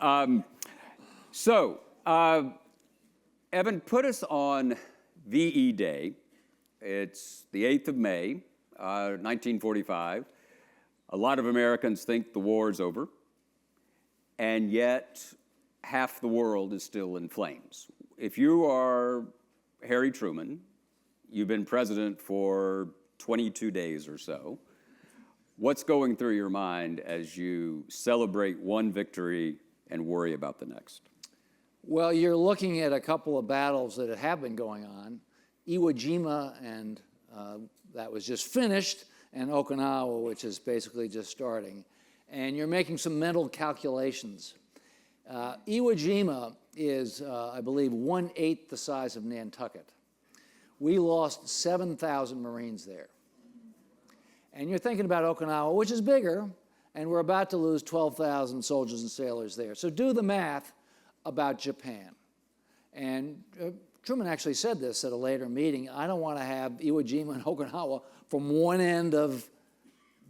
Evan, put us on VE Day. It's the 8th of May, 1945. A lot of Americans think the war's over, and yet half the world is still in flames. If you are Harry Truman, you've been president for 22 days or so. What's going through your mind as you celebrate one victory and worry about the next? Well, you're looking at a couple of battles that have been going on. Iwo Jima, and that was just finished, and Okinawa, which is basically just starting. And you're making some mental calculations. Iwo Jima is, I believe, 1/8 the size of Nantucket. We lost 7,000 Marines there. And you're thinking about Okinawa, which is bigger, and we're about to lose 12,000 soldiers and sailors there. So do the math about Japan. And Truman actually said this at a later meeting. I don't want to have Iwo Jima and Okinawa from one end of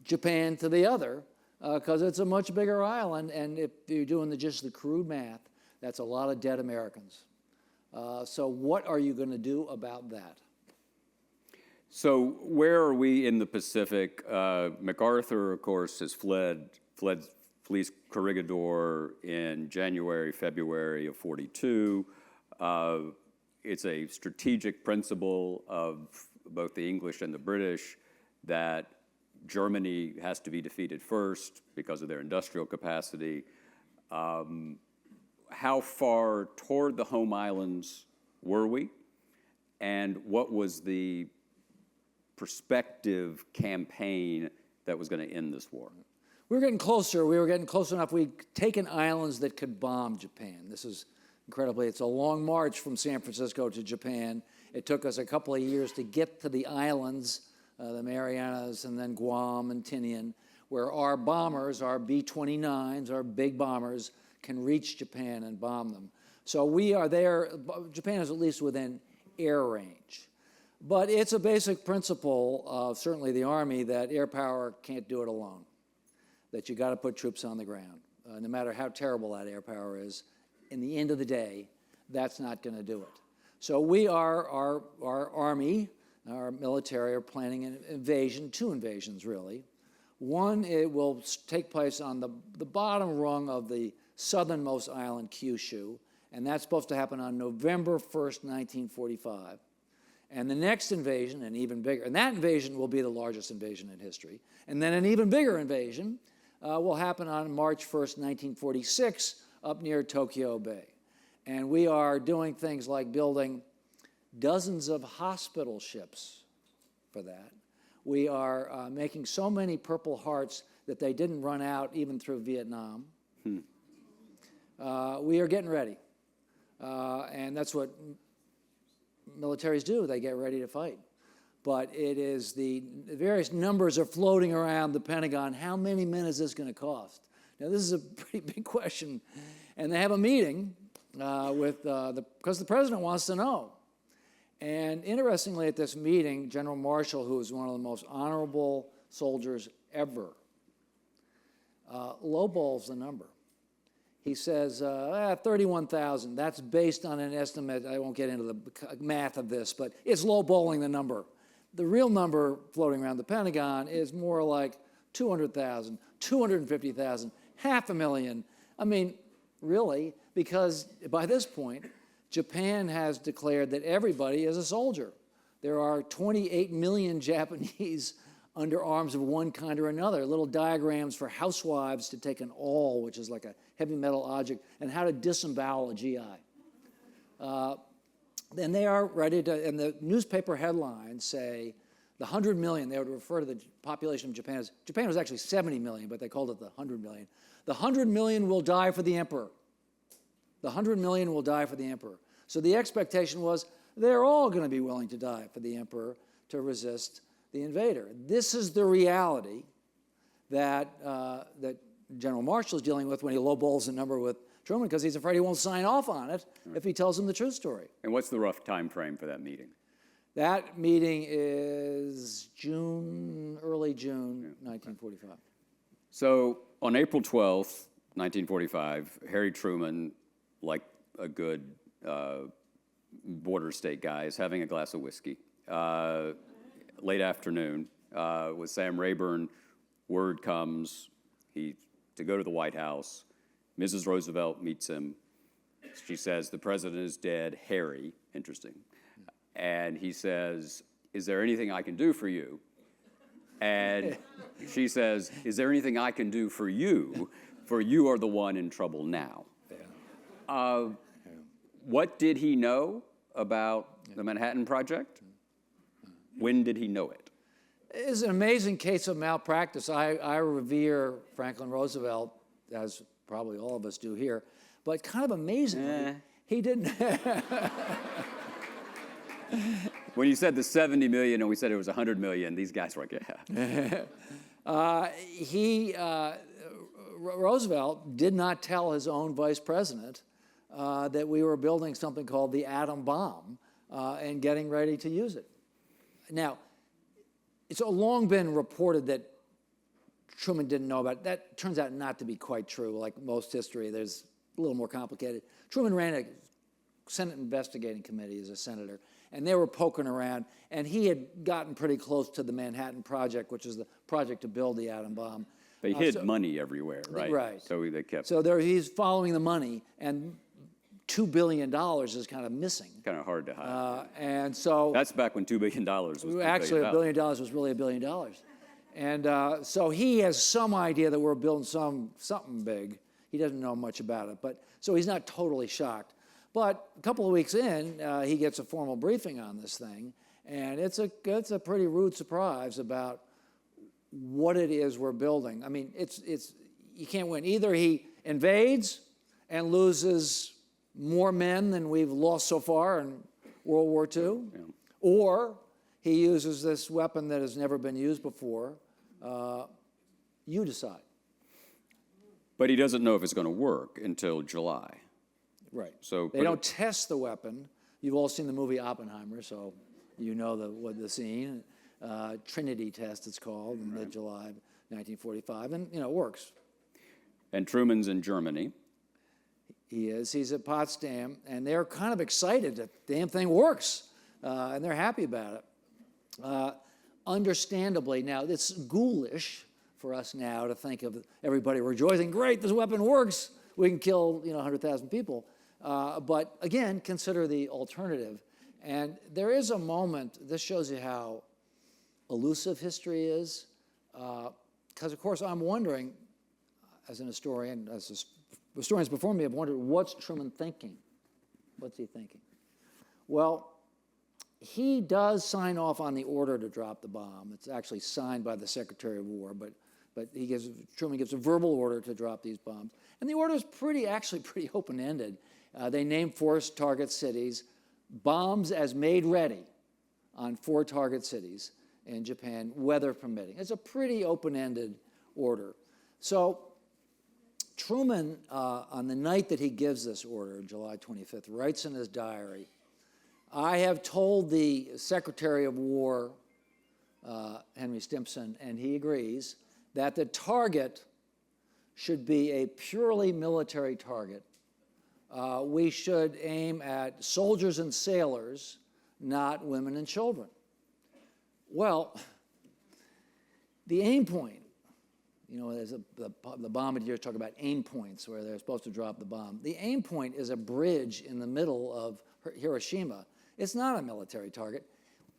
Japan to the other, because it's a much bigger island, and if you're doing just the crude math, that's a lot of dead Americans. So what are you going to do about that? So where are we in the Pacific? MacArthur, of course, has flees Corregidor in January, February of 42. It's a strategic principle of both the English and the British that Germany has to be defeated first because of their industrial capacity. How far toward the home islands were we? And what was the prospective campaign that was going to end this war? We were getting closer. We were getting close enough. We'd taken islands that could bomb Japan. This is incredibly, it's a long march from San Francisco to Japan. It took us a couple of years to get to the islands, the Marianas and then Guam and Tinian, where our bombers, our B-29s, our big bombers, can reach Japan and bomb them. So we are there. Japan is at least within air range. But it's a basic principle of certainly the Army that air power can't do it alone, that you got to put troops on the ground. No matter how terrible that air power is, in the end of the day, that's not going to do it. So we are, our Army, our military are planning an invasion, two invasions really. One, it will take place on the bottom rung of the southernmost island, Kyushu, and that's supposed to happen on November 1st, 1945. And the next invasion, and even bigger, and that invasion will be the largest invasion in history, and then an even bigger invasion will happen on March 1st, 1946, up near Tokyo Bay. And we are doing things like building dozens of hospital ships for that. We are making so many Purple Hearts that they didn't run out even through Vietnam. We are getting ready. And that's what militaries do. They get ready to fight. But it is the various numbers are floating around the Pentagon. How many men is this going to cost? Now, this is a pretty big question. And they have a meeting because the president wants to know. And interestingly, at this meeting, General Marshall, who is one of the most honorable soldiers ever, lowballs the number. He says, 31,000. That's based on an estimate. I won't get into the math of this, but it's lowballing the number. The real number floating around the Pentagon is more like 200,000, 250,000, 500,000. I mean, really, because by this point, Japan has declared that everybody is a soldier. There are 28 million Japanese under arms of one kind or another, little diagrams for housewives to take an awl, which is like a heavy metal object, and how to disembowel a GI. And they are ready to, and the newspaper headlines say the 100 million, they would refer to the population of Japan as, Japan was actually 70 million, but they called it the 100 million. The 100 million will die for the emperor. The 100 million will die for the emperor. So the expectation was they're all going to be willing to die for the emperor to resist the invader. This is the reality that, that General Marshall is dealing with when he lowballs the number with Truman, because he's afraid he won't sign off on it if he tells him the true story. And what's the rough time frame for that meeting? That meeting is June, early June, 1945. So on April 12th, 1945, Harry Truman, like a good border state guy, is having a glass of whiskey. Late afternoon, with Sam Rayburn, word comes to go to the White House. Mrs. Roosevelt meets him. She says, the president is dead, Harry, interesting. And he says, is there anything I can do for you? And she says, is there anything I can do for you? For you are the one in trouble now. What did he know about the Manhattan Project? When did he know it? It's an amazing case of malpractice. I revere Franklin Roosevelt, as probably all of us do here, but kind of amazingly, he didn't. When you said the 70 million and we said it was 100 million, these guys were like, yeah. Roosevelt did not tell his own vice president that we were building something called the atom bomb and getting ready to use it. Now, it's long been reported that Truman didn't know about it. That turns out not to be quite true. Like most history, there's a little more complicated. Truman ran a Senate investigating committee as a senator, and they were poking around, and he had gotten pretty close to the Manhattan Project, which is the project to build the atom bomb. They hid money everywhere, right? Right. So they kept. So he's following the money, and $2 billion is kind of missing. Kind of hard to hide. And so that's back when $2 billion was actually $1 billion was really $1 billion. And so he has some idea that we're building something big. He doesn't know much about it, but so he's not totally shocked. But a couple of weeks in, he gets a formal briefing on this thing, and it's a pretty rude surprise about what it is we're building. I mean, it's you can't win. Either he invades and loses more men than we've lost so far in World War II, or he uses this weapon that has never been used before. You decide. But he doesn't know if it's going to work until July. Right. So they don't test the weapon. You've all seen the movie Oppenheimer, so you know the scene. Trinity test, it's called, in mid-July 1945, and it works. And Truman's in Germany. He is. He's at Potsdam, and they're kind of excited that the damn thing works, and they're happy about it. Understandably, now it's ghoulish for us now to think of everybody rejoicing. Great, this weapon works. We can kill 100,000 people. But again, consider the alternative. And there is a moment. This shows you how elusive history is, because of course I'm wondering, as an historian, as historians before me have wondered, what's Truman thinking? What's he thinking? Well, he does sign off on the order to drop the bomb. It's actually signed by the Secretary of War, but Truman gives a verbal order to drop these bombs. And the order is actually pretty open-ended. They name 4 target cities, bombs as made ready on 4 target cities in Japan, weather permitting. It's a pretty open-ended order. So Truman, on the night that he gives this order, July 25th, writes in his diary, I have told the Secretary of War, Henry Stimson, and he agrees, that the target should be a purely military target. We should aim at soldiers and sailors, not women and children. Well, the aim point, there's the bombardiers talk about aim points where they're supposed to drop the bomb. The aim point is a bridge in the middle of Hiroshima. It's not a military target.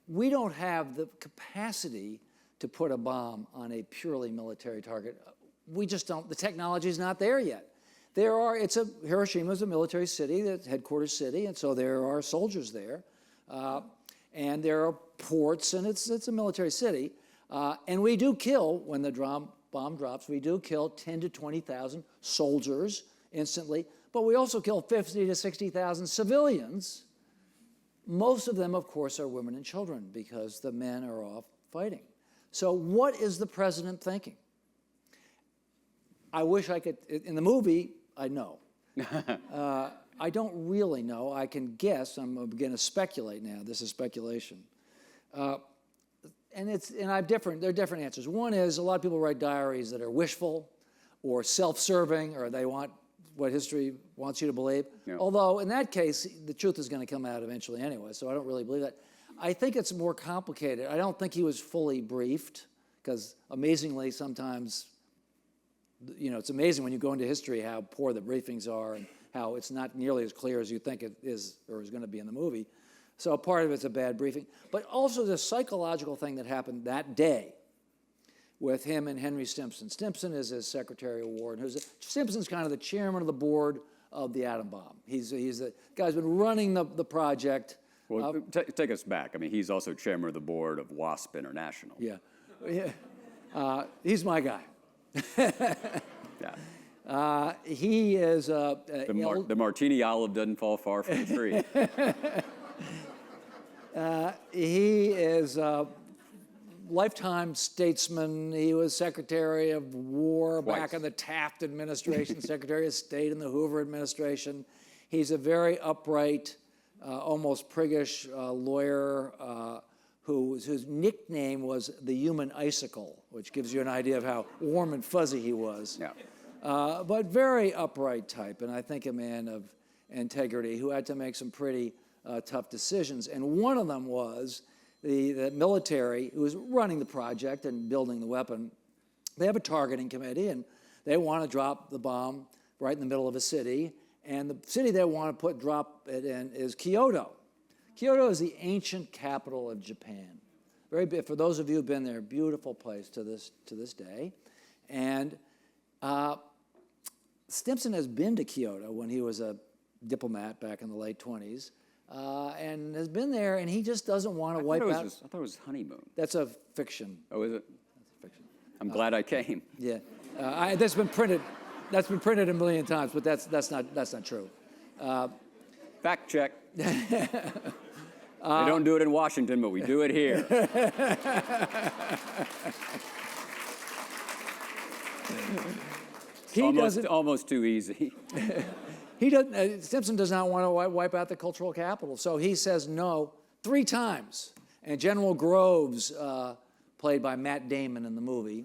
We don't have the capacity to put a bomb on a purely military target. We just don't. The technology is not there yet. Hiroshima is a military city, the headquarters city, and so there are soldiers there, and there are ports, and it's a military city. And we do kill, when the bomb drops, we do kill 10 to 20,000 soldiers instantly, but we also kill 50 to 60,000 civilians. Most of them, of course, are women and children because the men are off fighting. So what is the president thinking? I wish I could, in the movie, I know. I don't really know. I can guess. I'm going to speculate now. This is speculation. There are different answers. One is a lot of people write diaries that are wishful, or self-serving, or they want what history wants you to believe. Yeah. Although in that case, the truth is going to come out eventually anyway, so I don't really believe that. I think it's more complicated. I don't think he was fully briefed, because amazingly sometimes, it's amazing when you go into history how poor the briefings are and how it's not nearly as clear as you think it is or is going to be in the movie. So part of it's a bad briefing. But also the psychological thing that happened that day with him and Henry Stimson. Stimson is his Secretary of War, and Stimson's kind of the chairman of the board of the atom bomb. He's the guy's been running the project. Well, take us back. I mean, he's also chairman of the board of WASP International. Yeah. He's my guy. Yeah. He is... The martini olive doesn't fall far from the tree. He is a lifetime statesman. He was Secretary of War back in the Taft administration, Secretary of State in the Hoover administration. He's a very upright, almost priggish lawyer whose nickname was the Human Icicle, which gives you an idea of how warm and fuzzy he was. Yeah. But very upright type, and I think a man of integrity who had to make some pretty tough decisions. And one of them was the military, who was running the project and building the weapon. They have a targeting committee, and they want to drop the bomb right in the middle of a city. And the city they want to drop it in is Kyoto. Kyoto is the ancient capital of Japan. Very big, for those of you who've been there, beautiful place to this day. And Stimson has been to Kyoto when he was a diplomat back in the late 20s, and has been there, and he just doesn't want to wipe out. I thought it was honeymoon. That's a fiction. Oh, is it? That's a fiction. I'm glad I came. Yeah, that's been printed. That's been printed a million times, but that's not true. Fact check. They don't do it in Washington, but we do it here. Almost too easy. Stimson does not want to wipe out the cultural capital, so he says no 3 times. And General Groves, played by Matt Damon in the movie,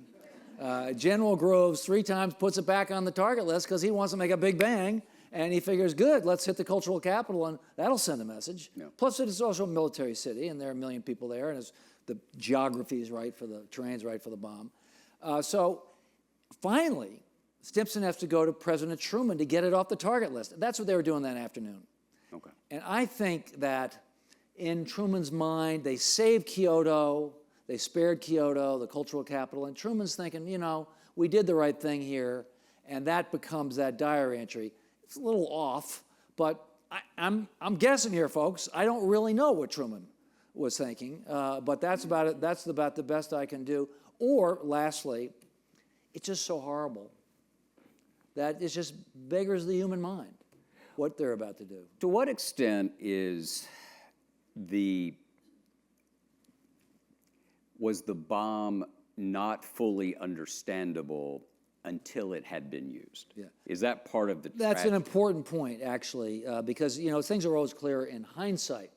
General Groves 3 times puts it back on the target list because he wants to make a big bang, and he figures, good, let's hit the cultural capital, and that'll send a message. Yeah. Plus, it is also a military city, and there are 1 million people there, and the geography is right for the terrain's right for the bomb. So finally, Stimson has to go to President Truman to get it off the target list. That's what they were doing that afternoon. Okay. And I think that in Truman's mind, they saved Kyoto, they spared Kyoto, the cultural capital, and Truman's thinking, we did the right thing here, and that becomes that diary entry. It's a little off, but I'm guessing here, folks. I don't really know what Truman was thinking, but that's about it. That's about the best I can do. Or, lastly, it's just so horrible that it just beggars the human mind what they're about to do. To what extent was the bomb not fully understandable until it had been used? Yeah. Is that part of the That's an important point, actually, because things are always clear in hindsight.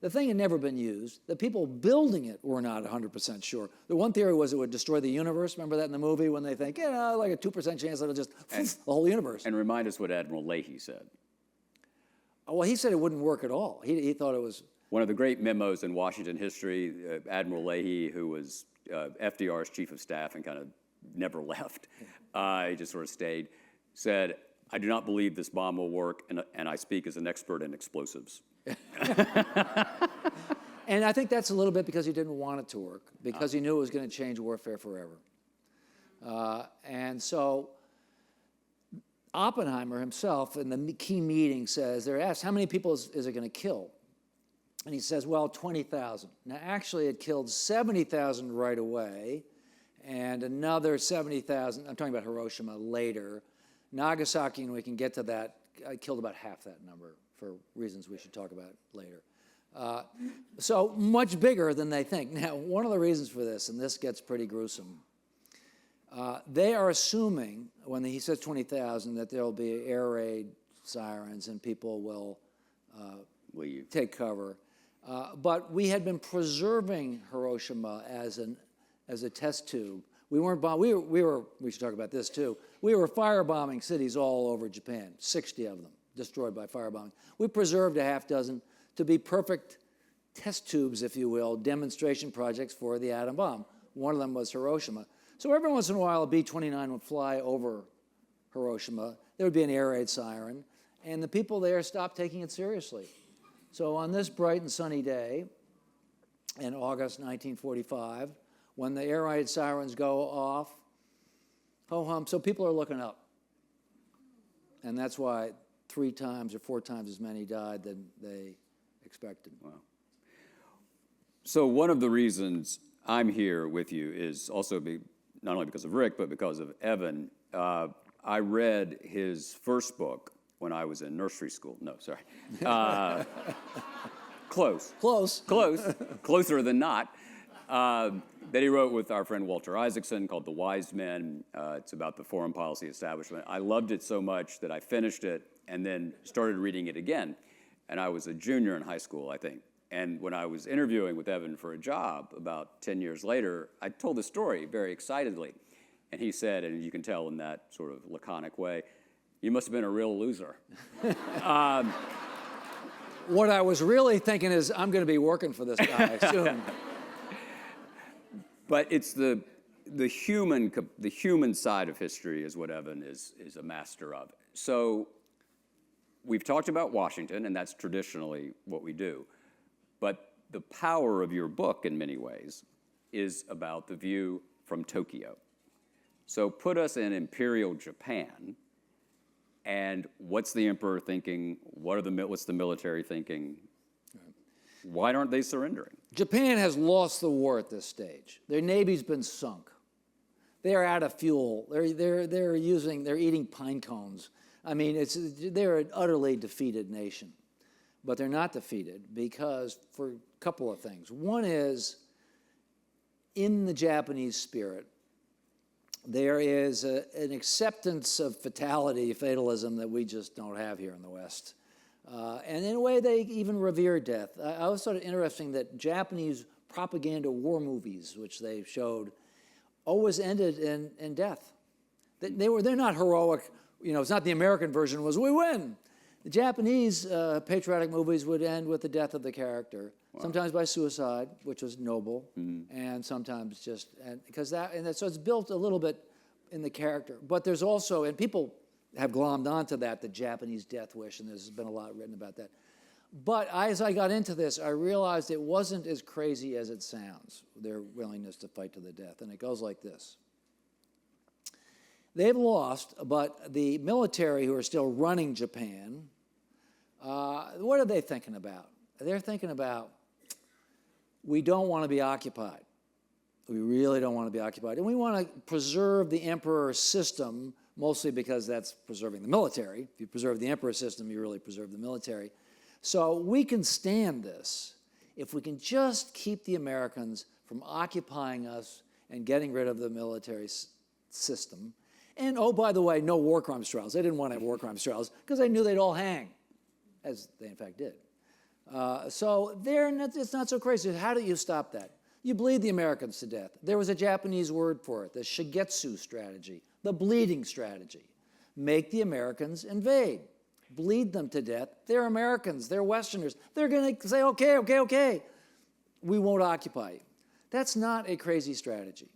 The thing had never been used. The people building it were not 100% sure. The one theory was it would destroy the universe. Remember that in the movie when they think, like a 2% chance that it'll just the whole universe. And remind us what Admiral Leahy said. Well, he said it wouldn't work at all. He thought it was... One of the great memos in Washington history, Admiral Leahy, who was FDR's chief of staff and kind of never left, he just sort of stayed, said, I do not believe this bomb will work, and I speak as an expert in explosives. And I think that's a little bit because he didn't want it to work, because he knew it was going to change warfare forever. And so Oppenheimer himself in the key meeting says, they're asked, how many people is it going to kill? And he says, well, 20,000. Now, actually, it killed 70,000 right away, and another 70,000, I'm talking about Hiroshima later. Nagasaki, and we can get to that, killed about half that number for reasons we should talk about later. So much bigger than they think. Now, one of the reasons for this, and this gets pretty gruesome, they are assuming, when he says 20,000, that there will be air raid sirens and people will take cover. But we had been preserving Hiroshima as a test tube We weren't we should talk about this too. We were firebombing cities all over Japan, 60 of them destroyed by firebombing. We preserved a half dozen to be perfect test tubes, if you will, demonstration projects for the atom bomb. One of them was Hiroshima. So every once in a while, a B-29 would fly over Hiroshima. There would be an air raid siren, and the people there stopped taking it seriously. So on this bright and sunny day in August 1945, when the air raid sirens go off, ho-hum, so people are looking up. And that's why 3 times or 4 times as many died than they expected. Wow. So one of the reasons I'm here with you is also not only because of Rick, but because of Evan. I read his first book when I was in nursery school. No, sorry. Close. Close. Close. Closer than not. That he wrote with our friend Walter Isaacson called The Wise Men. It's about the foreign policy establishment. I loved it so much that I finished it and then started reading it again. And I was a junior in high school, I think. And when I was interviewing with Evan for a job about 10 years later, I told the story very excitedly. And he said, and you can tell in that sort of laconic way, "You must have been a real loser." What I was really thinking is, I'm going to be working for this guy soon. But it's the human side of history is what Evan is a master of. So we've talked about Washington, and that's traditionally what we do. But the power of your book, in many ways, is about the view from Tokyo. So put us in Imperial Japan, and what's the emperor thinking? What's the military thinking? Why aren't they surrendering? Japan has lost the war at this stage. Their navy's been sunk. They are out of fuel. They're eating pine cones. I mean, they're an utterly defeated nation. But they're not defeated because for a couple of things. One is, in the Japanese spirit, there is an acceptance of fatalism that we just don't have here in the West. And in a way, they even revere death. I was sort of interesting that Japanese propaganda war movies, which they showed, always ended in death. They're not heroic. You know, it's not the American version was, "We win." The Japanese patriotic movies would end with the death of the character, sometimes by suicide, which was noble, and sometimes just so it's built a little bit in the character. But there's also, and people have glommed onto that, the Japanese death wish, and there's been a lot written about that. But as I got into this, I realized it wasn't as crazy as it sounds, their willingness to fight to the death, and it goes like this. They've lost, but the military who are still running Japan, what are they thinking about? They're thinking about, we don't want to be occupied. We really don't want to be occupied. And we want to preserve the emperor system, mostly because that's preserving the military. If you preserve the emperor system, you really preserve the military. So we can stand this if we can just keep the Americans from occupying us and getting rid of the military system. And, oh, by the way, no war crimes trials. They didn't want to have war crimes trials because they knew they'd all hang, as they, in fact, did. So it's not so crazy. How do you stop that? You bleed the Americans to death. There was a Japanese word for it, the shigetsu strategy, the bleeding strategy. Make the Americans invade. Bleed them to death. They're Americans. They're Westerners. They're going to say, okay. We won't occupy you. That's not a crazy strategy.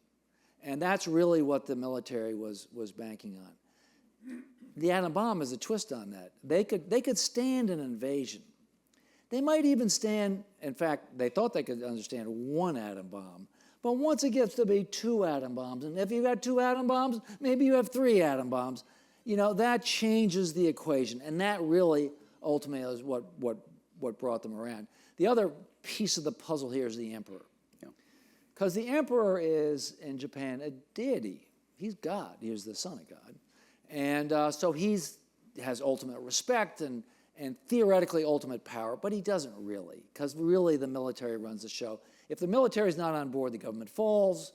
And that's really what the military was banking on. The atom bomb is a twist on that. They could stand an invasion. They might even stand, in fact, they thought they could understand one atom bomb. But once it gets to be 2 atom bombs, and if you've got 2 atom bombs, maybe you have 3 atom bombs, you know, that changes the equation. And that really, ultimately, is what brought them around. The other piece of the puzzle here is the emperor. Because the emperor is, in Japan, a deity. He's God. He's the son of God. And so he has ultimate respect and theoretically ultimate power, but he doesn't really, because really the military runs the show. If the military is not on board, the government falls.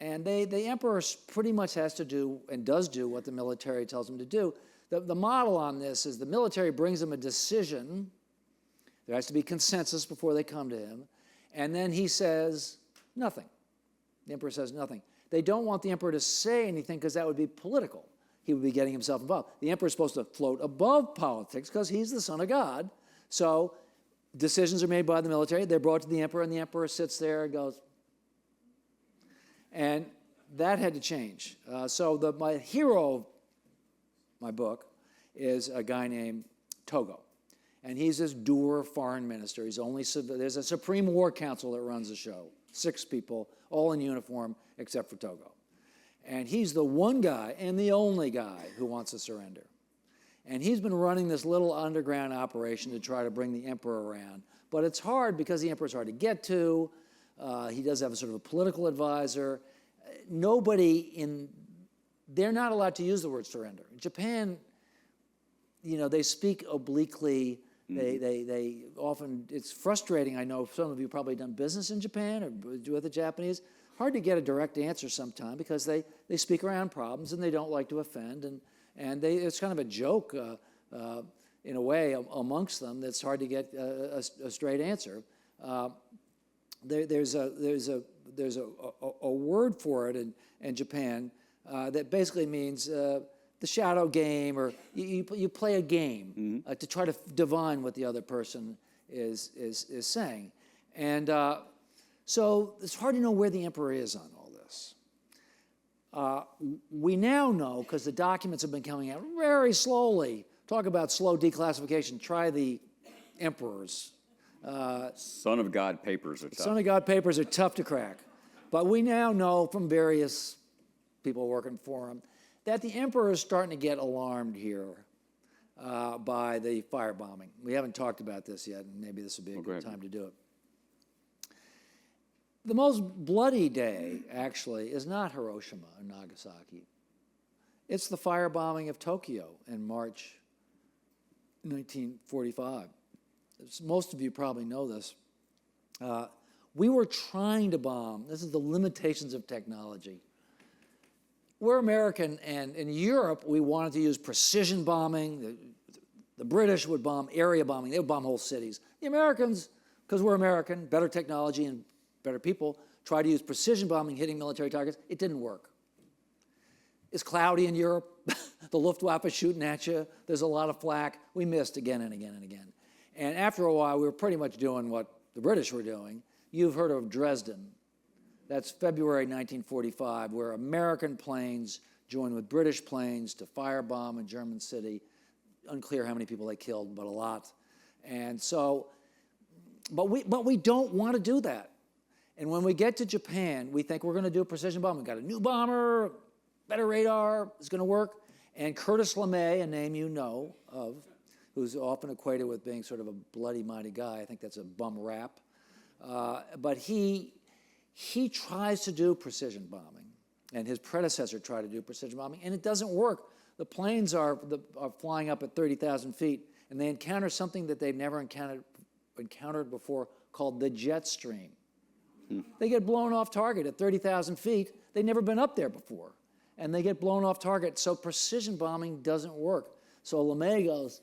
And the emperor pretty much has to do and does do what the military tells him to do. The model on this is the military brings him a decision. There has to be consensus before they come to him. And then he says nothing. The emperor says nothing. They don't want the emperor to say anything because that would be political. He would be getting himself involved. The emperor is supposed to float above politics because he's the son of God. So decisions are made by the military. They're brought to the emperor, and the emperor sits there and goes. And that had to change. My hero of my book is a guy named Togo. And he's this dour foreign minister. There's a Supreme War Council that runs the show. 6 people, all in uniform, except for Togo. And he's the one guy and the only guy who wants to surrender. And he's been running this little underground operation to try to bring the emperor around. But it's hard because the emperor's hard to get to. He does have a sort of a political advisor. They're not allowed to use the word surrender. In Japan, they speak obliquely. They often, it's frustrating. I know some of you probably done business in Japan or with the Japanese. Hard to get a direct answer sometimes because they speak around problems and they don't like to offend. And it's kind of a joke in a way amongst them that's hard to get a straight answer. There's a word for it in Japan that basically means the shadow game, or you play a game to try to divine what the other person is saying. And so it's hard to know where the emperor is on all this. We now know, because the documents have been coming out very slowly. Talk about slow declassification. Try the emperors. Son of God papers are tough. Son of God papers are tough to crack. But we now know from various people working for him that the emperor is starting to get alarmed here by the firebombing. We haven't talked about this yet, and maybe this would be a good time to do it. The most bloody day, actually, is not Hiroshima or Nagasaki. It's the firebombing of Tokyo in March 1945. Most of you probably know this. We were trying to bomb. This is the limitations of technology. We're American, and in Europe, we wanted to use precision bombing. The British would bomb area bombing. They would bomb whole cities. The Americans, because we're American, better technology and better people, tried to use precision bombing, hitting military targets. It didn't work. It's cloudy in Europe. The Luftwaffe shooting at you. There's a lot of flak. We missed again and again and again. And after a while, we were pretty much doing what the British were doing. You've heard of Dresden. That's February 1945, where American planes joined with British planes to firebomb a German city. Unclear how many people they killed, but a lot. And so, but we don't want to do that. And when we get to Japan, we think we're going to do a precision bomb. We've got a new bomber, better radar, it's going to work. And Curtis LeMay, a name you know of, who's often equated with being sort of a bloody, mighty guy. I think that's a bum rap. But he tries to do precision bombing, and his predecessor tried to do precision bombing, and it doesn't work. The planes are flying up at 30,000 feet, and they encounter something that they've never encountered before called the jet stream. They get blown off target at 30,000 feet. They've never been up there before, and they get blown off target. So precision bombing doesn't work. So LeMay goes,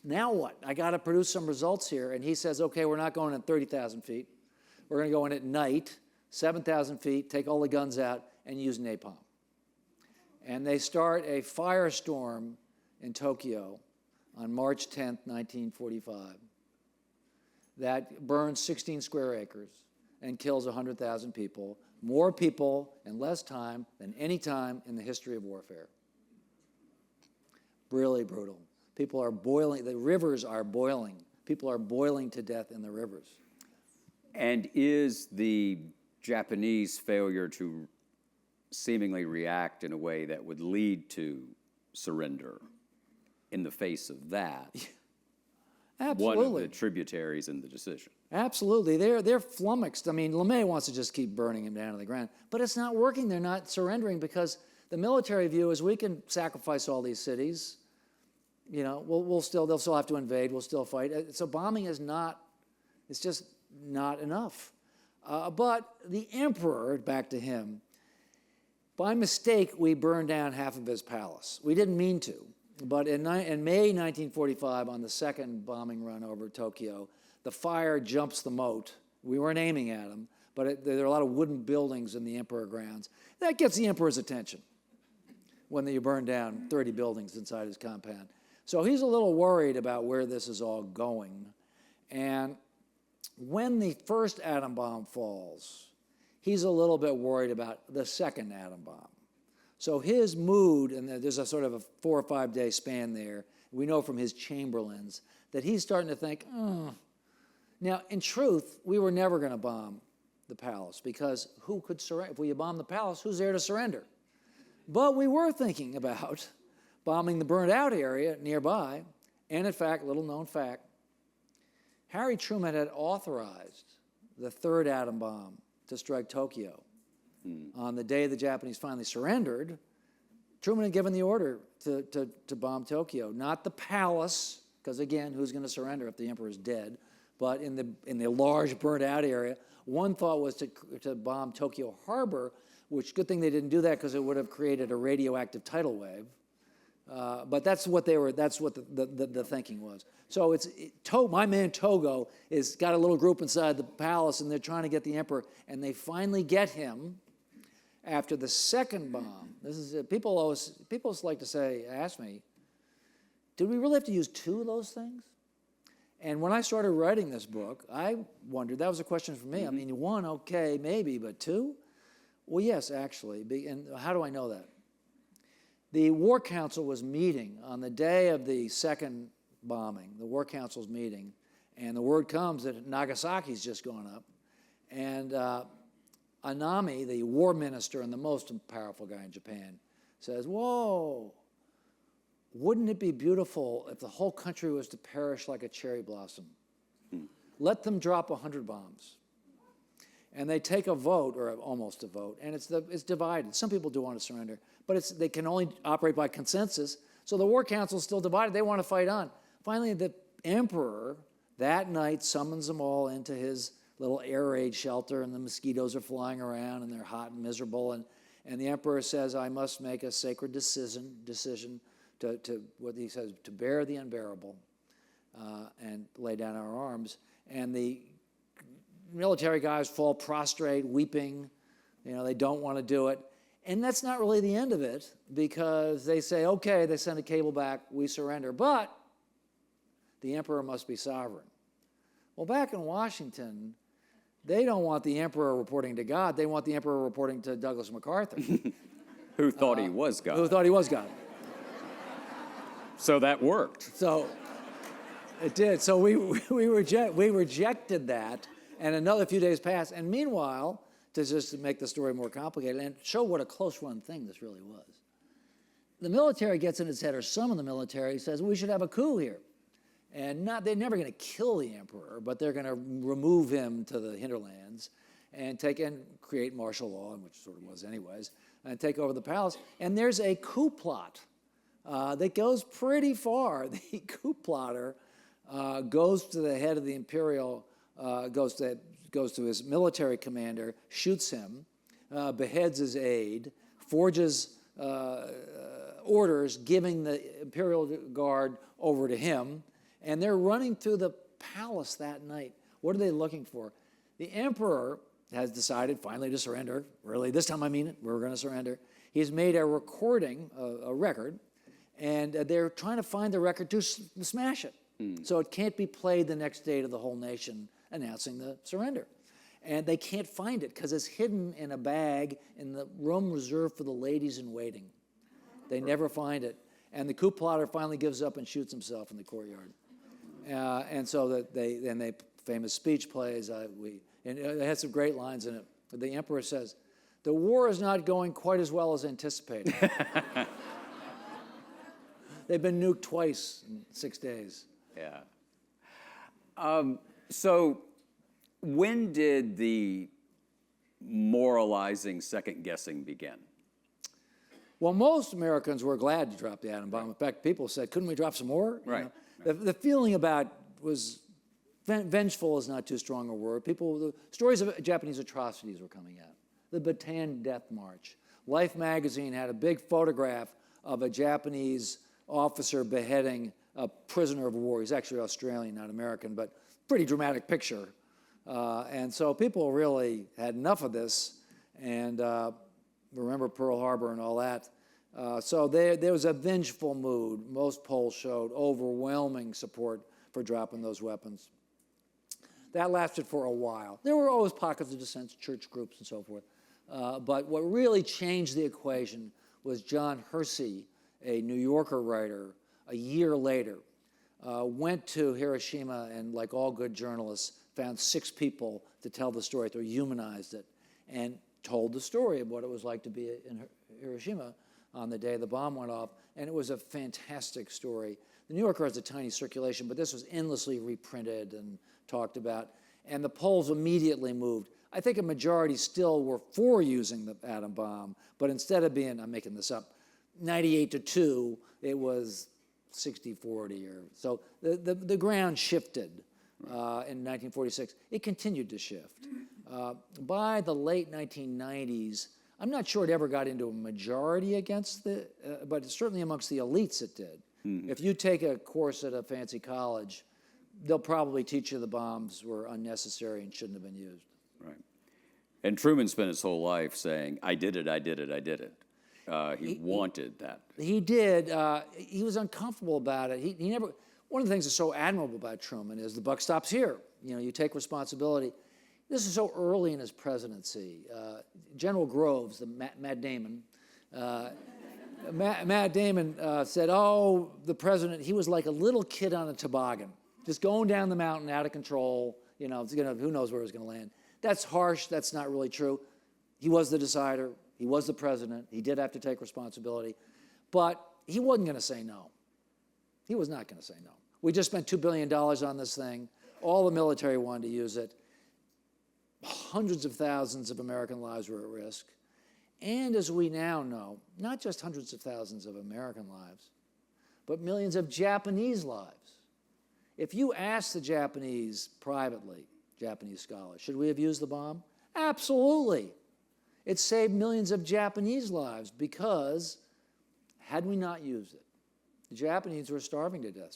now what? I got to produce some results here. And he says, okay, we're not going at 30,000 feet. We're going to go in at night, 7,000 feet, take all the guns out, and use napalm. And they start a firestorm in Tokyo on March 10th, 1945, that burns 16 square acres and kills 100,000 people, more people in less time than any time in the history of warfare. Really brutal. People are boiling, the rivers are boiling. People are boiling to death in the rivers. And is the Japanese failure to seemingly react in a way that would lead to surrender in the face of that Absolutely. one of the tributaries in the decision? Absolutely. They're flummoxed. I mean, LeMay wants to just keep burning him down to the ground. But it's not working. They're not surrendering because the military view is we can sacrifice all these cities. You know, they'll still have to invade. We'll still fight. So bombing is not, it's just not enough. But the emperor, back to him, by mistake, we burned down half of his palace. We didn't mean to. But in May 1945, on the second bombing run over Tokyo, the fire jumps the moat. We weren't aiming at him, but there are a lot of wooden buildings in the emperor grounds. That gets the emperor's attention when you burn down 30 buildings inside his compound. So he's a little worried about where this is all going. And when the first atom bomb falls, he's a little bit worried about the second atom bomb. So his mood, and there's a sort of a 4 or 5 day span there, we know from his chamberlains, that he's starting to think, oh. Now, in truth, we were never going to bomb the palace, because who could surrender? If we bomb the palace, who's there to surrender? But we were thinking about bombing the burned out area nearby. And in fact, little known fact, Harry Truman had authorized the third atom bomb to strike Tokyo. On the day the Japanese finally surrendered, Truman had given the order to bomb Tokyo. Not the palace, because again, who's going to surrender if the emperor is dead? But in the large burned out area, one thought was to bomb Tokyo Harbor, which good thing they didn't do that, because it would have created a radioactive tidal wave. But that's what the thinking was. So my man Togo is got a little group inside the palace, and they're trying to get the emperor, and they finally get him after the second bomb. This is people like to ask me, did we really have to use 2 of those things? And when I started writing this book, I wondered, that was a question for me. I mean, 1, okay, maybe, but 2? Well, yes, actually. And how do I know that? The War Council was meeting on the day of the second bombing. The War Council's meeting, and the word comes that Nagasaki's just gone up. And Anami, the war minister and the most powerful guy in Japan, says, whoa, wouldn't it be beautiful if the whole country was to perish like a cherry blossom? Let them drop 100 bombs. And they take a vote, or almost a vote, and it's divided. Some people do want to surrender, but they can only operate by consensus. So the War Council is still divided. They want to fight on. Finally, the emperor that night summons them all into his little air raid shelter, and the mosquitoes are flying around, and they're hot and miserable. And the emperor says, I must make a sacred decision to what he says, to bear the unbearable and lay down our arms. And the military guys fall prostrate, weeping. They don't want to do it. And that's not really the end of it, because they say, okay, they send a cable back, we surrender, but the emperor must be sovereign. Well, back in Washington, they don't want the emperor reporting to God. They want the emperor reporting to Douglas MacArthur. Who thought he was God. Who thought he was God. So that worked. So it did. So we rejected that, and another few days passed. And meanwhile, to make the story more complicated and show what a close-run thing this really was, the military gets in its head, or some of the military says, we should have a coup here. And they're never going to kill the emperor, but they're going to remove him to the hinterlands and create martial law, which sort of was anyways, and take over the palace. And there's a coup plot that goes pretty far. The coup plotter goes to the head of the imperial, goes to his military commander, shoots him, beheads his aide, forges orders giving the imperial guard over to him. And they're running through the palace that night. What are they looking for? The emperor has decided finally to surrender. Really, this time I mean it. We're going to surrender. He's made a recording, a record, and they're trying to find the record to smash it. So it can't be played the next day to the whole nation announcing the surrender. And they can't find it because it's hidden in a bag in the room reserved for the ladies in waiting. They never find it. And the coup plotter finally gives up and shoots himself in the courtyard. And so they famous speech plays. And it had some great lines in it. The emperor says, "The war is not going quite as well as anticipated." They've been nuked twice in 6 days. Yeah. So when did the moralizing second guessing begin? Well, most Americans were glad to drop the atom bomb. In fact, people said, couldn't we drop some more? Right. The feeling about was vengeful is not too strong a word. The stories of Japanese atrocities were coming out. The Bataan Death March. Life magazine had a big photograph of a Japanese officer beheading a prisoner of war. He's actually Australian, not American, but pretty dramatic picture And so people really had enough of this, and remember Pearl Harbor and all that. So there was a vengeful mood. Most polls showed overwhelming support for dropping those weapons. That lasted for a while. There were always pockets of dissent, church groups and so forth. But what really changed the equation was John Hersey, a New Yorker writer, a year later, went to Hiroshima and, like all good journalists, found 6 people to tell the story, to humanized it, and told the story of what it was like to be in Hiroshima on the day the bomb went off. And it was a fantastic story. The New Yorker has a tiny circulation, but this was endlessly reprinted and talked about. And the polls immediately moved. I think a majority still were for using the atom bomb, but instead of being, I'm making this up, 98-2, it was 60-40 or so. The ground shifted in 1946. It continued to shift. By the late 1990s, I'm not sure it ever got into a majority against but certainly amongst the elites it did. Mm-hmm. If you take a course at a fancy college, they'll probably teach you the bombs were unnecessary and shouldn't have been used. Right. And Truman spent his whole life saying, I did it, I did it, I did it. He wanted that. He did. He was uncomfortable about it. He never. One of the things that's so admirable about Truman is the buck stops here. You know, you take responsibility. This is so early in his presidency. General Groves, the Matt Damon, Matt Damon said, "Oh, the president. He was like a little kid on a toboggan, just going down the mountain, out of control. You know, who knows where it's going to land." That's harsh. That's not really true. He was the decider. He was the president. He did have to take responsibility. But he wasn't going to say no. He was not going to say no. We just spent $2 billion on this thing. All the military wanted to use it. Hundreds of thousands of American lives were at risk. And as we now know, not just hundreds of thousands of American lives, but millions of Japanese lives. If you ask the Japanese privately, Japanese scholars, should we have used the bomb? Absolutely. It saved millions of Japanese lives because had we not used it, the Japanese were starving to death,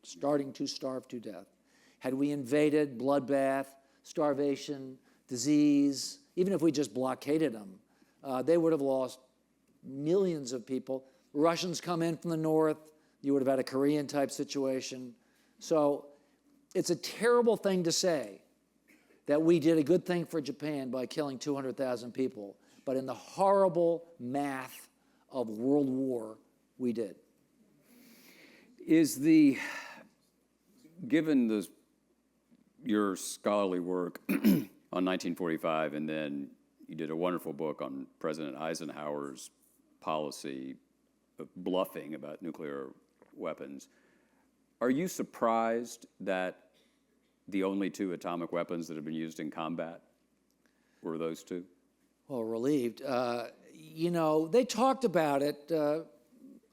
starting to starve to death. Had we invaded, bloodbath, starvation, disease, even if we just blockaded them, they would have lost millions of people. Russians come in from the north, you would have had a Korean-type situation. So it's a terrible thing to say that we did a good thing for Japan by killing 200,000 people, but in the horrible math of World War, we did. Given your scholarly work on 1945, and then you did a wonderful book on President Eisenhower's policy of bluffing about nuclear weapons, are you surprised that the only 2 atomic weapons that have been used in combat were those 2? Well, relieved. You know, they talked about it.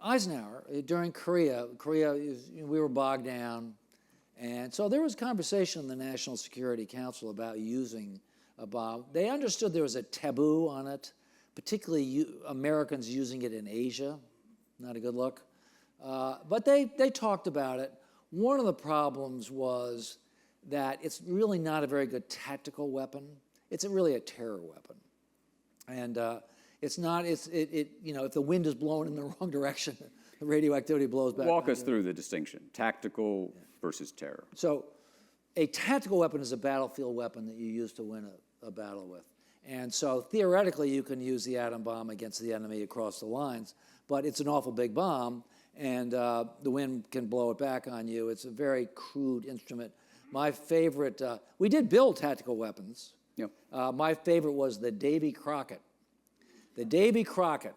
Eisenhower, during Korea, we were bogged down. And so there was conversation in the National Security Council about using a bomb. They understood there was a taboo on it, particularly Americans using it in Asia. Not a good look. But they talked about it. One of the problems was that it's really not a very good tactical weapon. It's really a terror weapon. And it's not, you know, if the wind is blowing in the wrong direction, the radioactivity blows back. Walk us through the distinction, tactical versus terror. So a tactical weapon is a battlefield weapon that you use to win a battle with. And so theoretically, you can use the atom bomb against the enemy across the lines, but it's an awful big bomb, and the wind can blow it back on you. It's a very crude instrument. My favorite, we did build tactical weapons. Yep. My favorite was the Davy Crockett. The Davy Crockett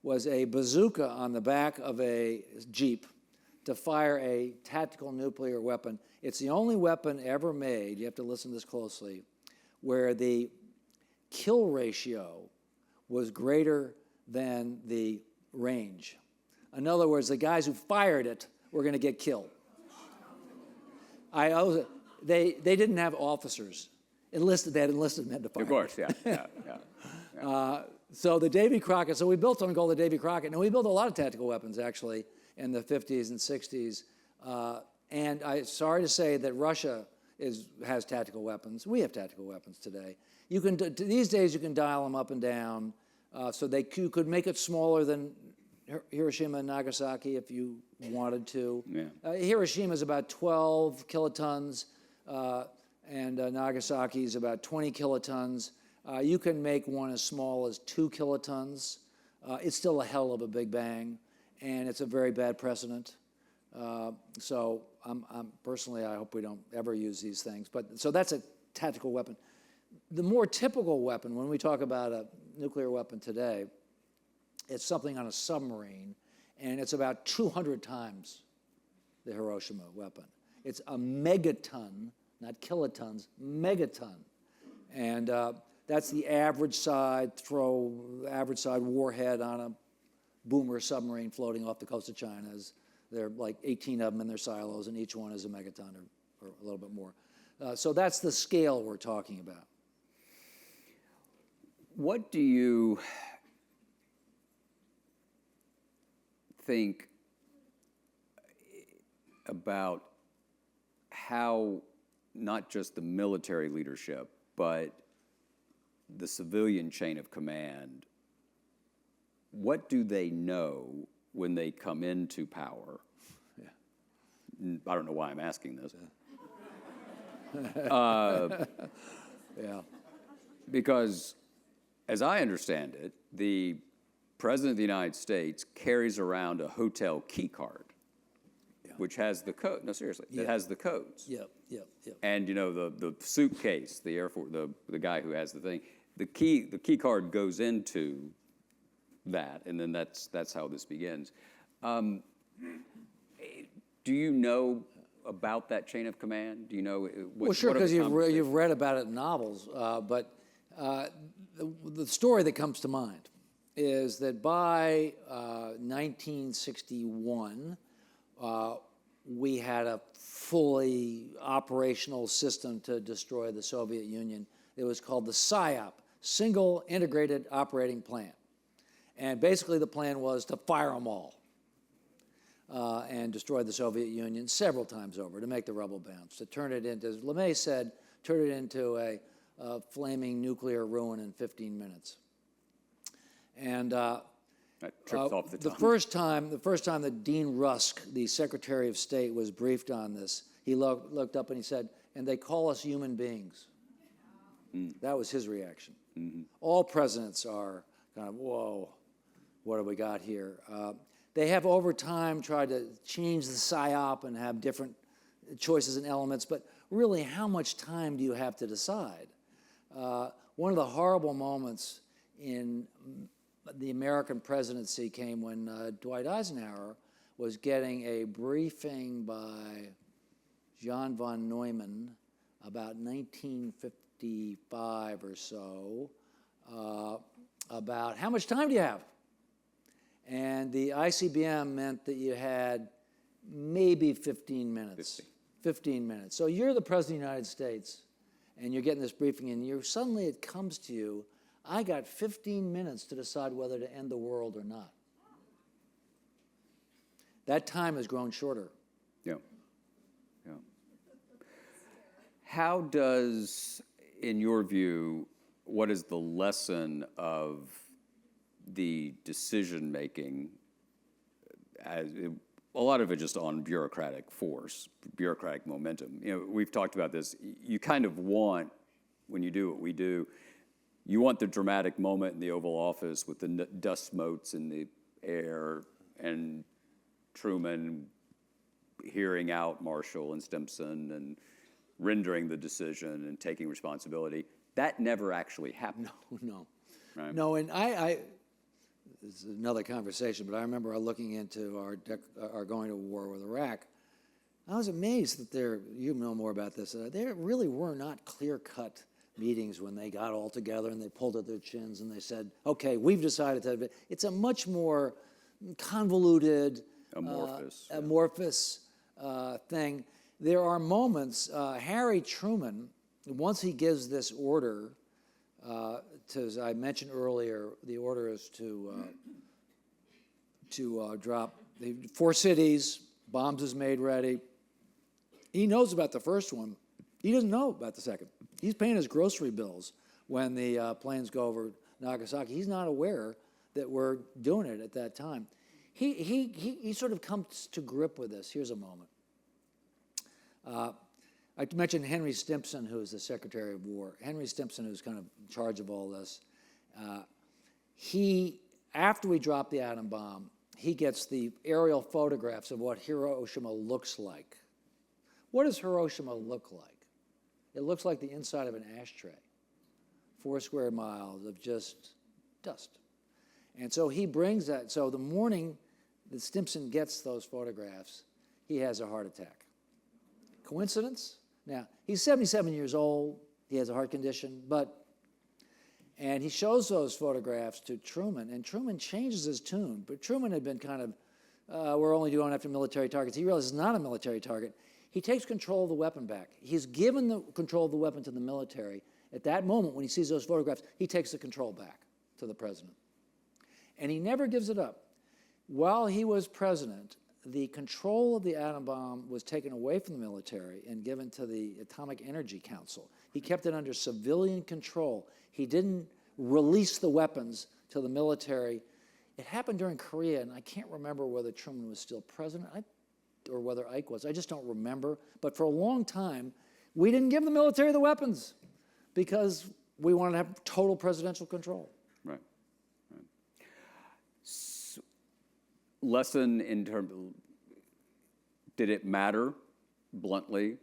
was a bazooka on the back of a Jeep to fire a tactical nuclear weapon. It's the only weapon ever made, you have to listen to this closely, where the kill ratio was greater than the range. In other words, the guys who fired it were going to get killed. They didn't have officers. They had enlisted men to fire. Of course, yeah. So the Davy Crockett, so we built something called the Davy Crockett, and we built a lot of tactical weapons, actually, in the 50s and 60s. And I'm sorry to say that Russia has tactical weapons. We have tactical weapons today. You can these days you can dial them up and down, so you could make it smaller than Hiroshima and Nagasaki if you wanted to. Yeah. Hiroshima is about 12 kilotons, and Nagasaki is about 20 kilotons. You can make one as small as 2 kilotons. It's still a hell of a big bang, and it's a very bad precedent. So I'm personally, I hope we don't ever use these things. But so that's a tactical weapon. The more typical weapon, when we talk about a nuclear weapon today, it's something on a submarine, and it's about 200 times the Hiroshima weapon. It's a megaton, not kilotons, megaton. And that's the average side warhead on a boomer submarine floating off the coast of China. There are like 18 of them in their silos, and each one is a megaton or a little bit more. So that's the scale we're talking about. What do you think about how not just the military leadership, but the civilian chain of command, what do they know when they come into power? Yeah. I don't know why I'm asking this. Yeah. Because, as I understand it, the President of the United States carries around a hotel key card, which has the code. No, seriously, it has the codes. Yep. And you know the suitcase, the Air Force, the guy who has the thing, the key card goes into that, and then that's how this begins. Do you know about that chain of command? Do you know? Well, sure, because you've read about it in novels. But the story that comes to mind is that by 1961, we had a fully operational system to destroy the Soviet Union. It was called the SIOP, Single Integrated Operating Plan. And basically the plan was to fire them all and destroy the Soviet Union several times over, to make the rubble bounce, to turn it into, as LeMay said, turn it into a flaming nuclear ruin in 15 minutes. And that trips off the tongue. the first time that Dean Rusk, the Secretary of State, was briefed on this, he looked up and he said, "And they call us human beings." That was his reaction. All presidents are kind of, whoa, what have we got here? They have over time tried to change the PSYOP and have different choices and elements, but really, how much time do you have to decide? One of the horrible moments in the American presidency came when Dwight Eisenhower was getting a briefing by John von Neumann about 1955 or so about how much time do you have? And the ICBM meant that you had maybe 15 minutes. 15 minutes. So you're the President of the United States, and you're getting this briefing, and suddenly it comes to you, I got 15 minutes to decide whether to end the world or not. That time has grown shorter. Yeah. How does, in your view, what is the lesson of the decision-making, a lot of it just on bureaucratic force, bureaucratic momentum? You know, we've talked about this. You kind of want, when you do what we do, you want the dramatic moment in the Oval Office with the dust motes in the air and Truman hearing out Marshall and Stimson and rendering the decision and taking responsibility. That never actually happened. No. Right? No, and this is another conversation, but I remember looking into our going to war with Iraq. I was amazed that you know more about this, there really were not clear-cut meetings when they got all together and they pulled at their chins and they said, okay, we've decided to. It's a much more convoluted, amorphous thing. There are moments, Harry Truman, once he gives this order, as I mentioned earlier, the order is to drop the 4 cities, bombs is made ready. He knows about the first one. He doesn't know about the second. He's paying his grocery bills when the planes go over Nagasaki. He's not aware that we're doing it at that time. He sort of comes to grip with this. Here's a moment. I mentioned Henry Stimson, who is the Secretary of War. Henry Stimson, who's kind of in charge of all this. After we drop the atom bomb, he gets the aerial photographs of what Hiroshima looks like. What does Hiroshima look like? It looks like the inside of an ashtray, 4 square miles of just dust. And so he brings that. So the morning that Stimson gets those photographs, he has a heart attack. Coincidence? Now, he's 77 years old. He has a heart condition, and he shows those photographs to Truman, and Truman changes his tune. But Truman had been kind of, we're only going after military targets. He realizes it's not a military target. He takes control of the weapon back. He's given the control of the weapon to the military. At that moment, when he sees those photographs, he takes the control back to the president. And he never gives it up. While he was president, the control of the atom bomb was taken away from the military and given to the Atomic Energy Council. He kept it under civilian control. He didn't release the weapons to the military. It happened during Korea, and I can't remember whether Truman was still president or whether Ike was. I just don't remember. But for a long time, we didn't give the military the weapons because we wanted to have total presidential control. Right. Lesson in terms, did it matter, bluntly,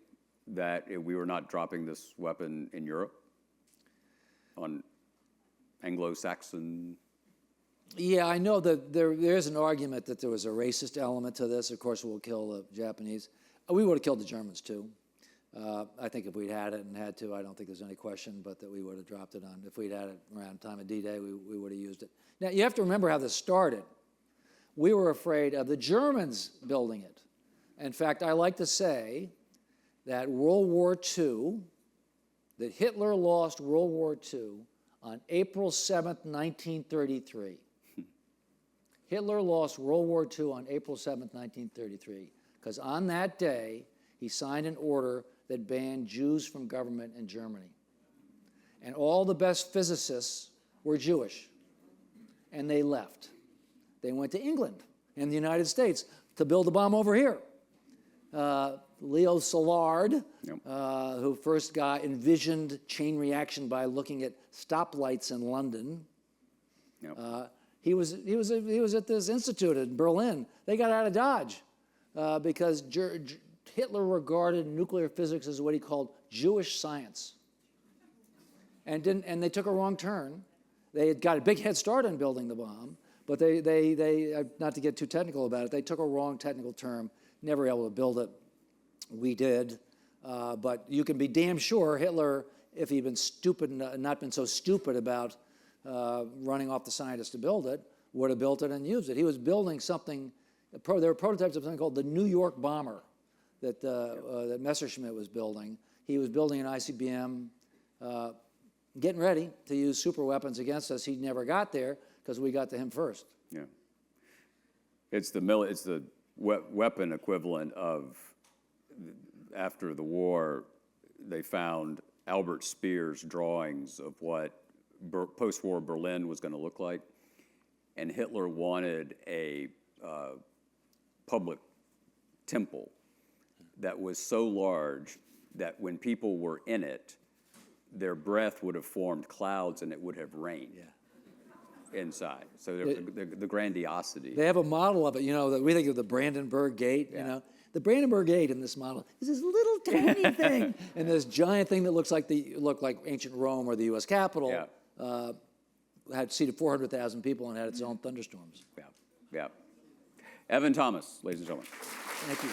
that we were not dropping this weapon in Europe on Anglo-Saxon? Yeah, I know that there is an argument that there was a racist element to this. Of course, we'll kill the Japanese. We would have killed the Germans, too. I think if we'd had it and had to, I don't think there's any question, but that we would have dropped it on. If we'd had it around the time of D-Day, we would have used it. Now, you have to remember how this started. We were afraid of the Germans building it. In fact, I like to say that World War II, that Hitler lost World War II on April 7th, 1933. Hitler lost World War II on April 7th, 1933, because on that day, he signed an order that banned Jews from government in Germany. And all the best physicists were Jewish, and they left. They went to England and the United States to build a bomb over here. Leo Szilard, who first envisioned chain reaction by looking at stoplights in London. He was at this institute in Berlin. They got out of Dodge because Hitler regarded nuclear physics as what he called Jewish science, and they took a wrong turn. They had got a big head start on building the bomb, but they not to get too technical about it, they took a wrong technical term, never able to build it. We did, but you can be damn sure Hitler, if he'd been stupid, not been so stupid about running off the scientists to build it, would have built it and used it. He was building something, there were prototypes of something called the New York bomber that Messerschmitt was building. He was building an ICBM, getting ready to use super weapons against us. He never got there because we got to him first. Yeah. It's the weapon equivalent of, after the war, they found Albert Speer's drawings of what post-war Berlin was going to look like, and Hitler wanted a public temple that was so large that when people were in it, their breath would have formed clouds and it would have rained inside. So the grandiosity. They have a model of it, that we think of the Brandenburg Gate, The Brandenburg Gate in this model is this little tiny thing, and this giant thing that looked like ancient Rome or the U.S. Capitol, had seated 400,000 people and had its own thunderstorms. Yeah. Evan Thomas, ladies and gentlemen. Thank you.